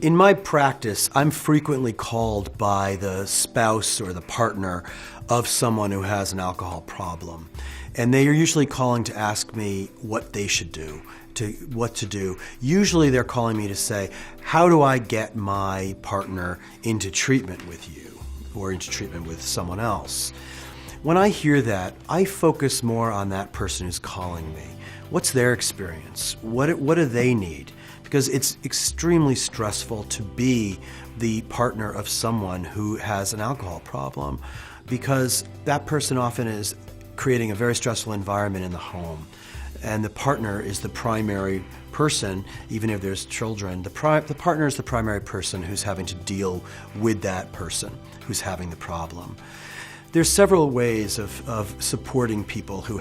In my practice, I'm frequently called by the spouse or the partner of someone who has an alcohol problem. And they are usually calling to ask me what they should do, what to do. Usually they're calling me to say, how do I get my partner into treatment with you or into treatment with someone else? When I hear that, I focus more on that person who's calling me. What's their experience? What do they need? Because it's extremely stressful to be the partner of someone who has an alcohol problem, because that person often is creating a very stressful environment in the home. And the partner is the primary person, even if there's children. The partner is the primary person who's having to deal with that person who's having the problem. There's several ways of supporting people who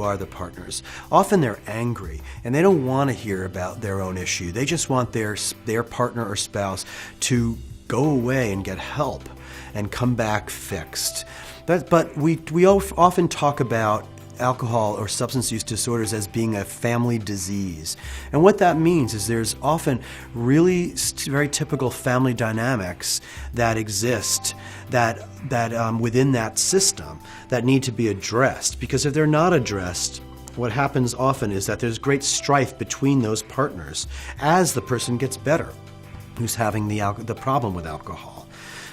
are the partners. Often they're angry and they don't want to hear about their own issue. They just want their partner or spouse to go away and get help and come back fixed. But we often talk about alcohol or substance use disorders as being a family disease. And what that means is there's often really very typical family dynamics that exist that within that system that need to be addressed. Because if they're not addressed, what happens often is that there's great strife between those partners as the person gets better who's having the problem with alcohol.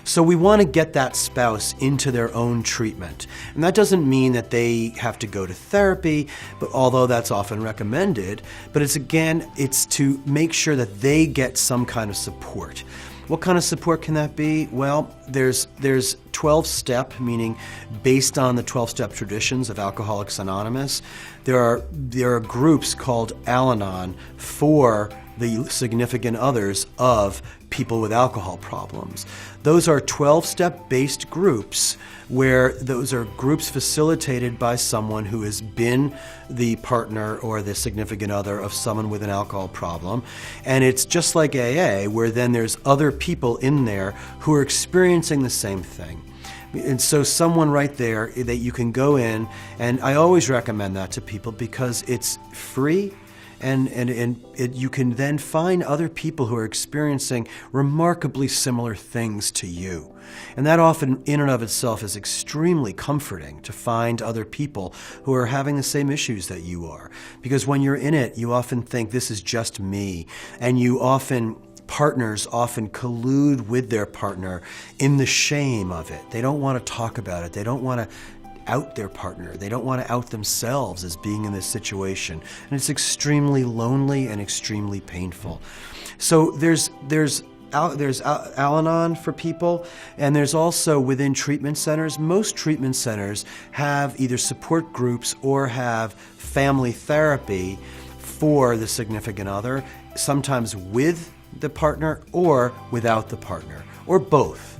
So we want to get that spouse into their own treatment. And that doesn't mean that they have to go to therapy, but although that's often recommended, but it's to make sure that they get some kind of support. What kind of support can that be? Well, there's 12-step, meaning based on the 12-step traditions of Alcoholics Anonymous. There are groups called Al-Anon for the significant others of people with alcohol problems. Those are 12-step based groups where those are groups facilitated by someone who has been the partner or the significant other of someone with an alcohol problem. And it's just like AA, where then there's other people in there who are experiencing the same thing. And so someone right there that you can go in, and I always recommend that to people because it's free. And you can then find other people who are experiencing remarkably similar things to you. And that often in and of itself is extremely comforting, to find other people who are having the same issues that you are. Because when you're in it, you often think this is just me. And partners often collude with their partner in the shame of it. They don't want to talk about it. They don't want to out their partner. They don't want to out themselves as being in this situation. And it's extremely lonely and extremely painful. So there's Al-Anon for people, and there's also within treatment centers. Most treatment centers have either support groups or have family therapy for the significant other, sometimes with the partner or without the partner, or both.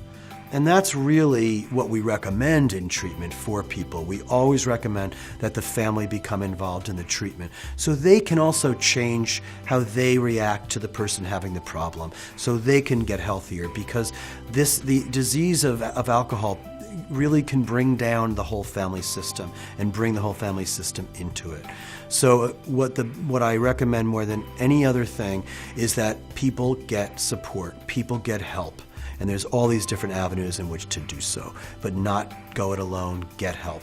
And that's really what we recommend in treatment for people. We always recommend that the family become involved in the treatment so they can also change how they react to the person having the problem, so they can get healthier, because the disease of alcohol really can bring down the whole family system and bring the whole family system into it. So what I recommend more than any other thing is that people get support, people get help. And there's all these different avenues in which to do so, but not go it alone, get help.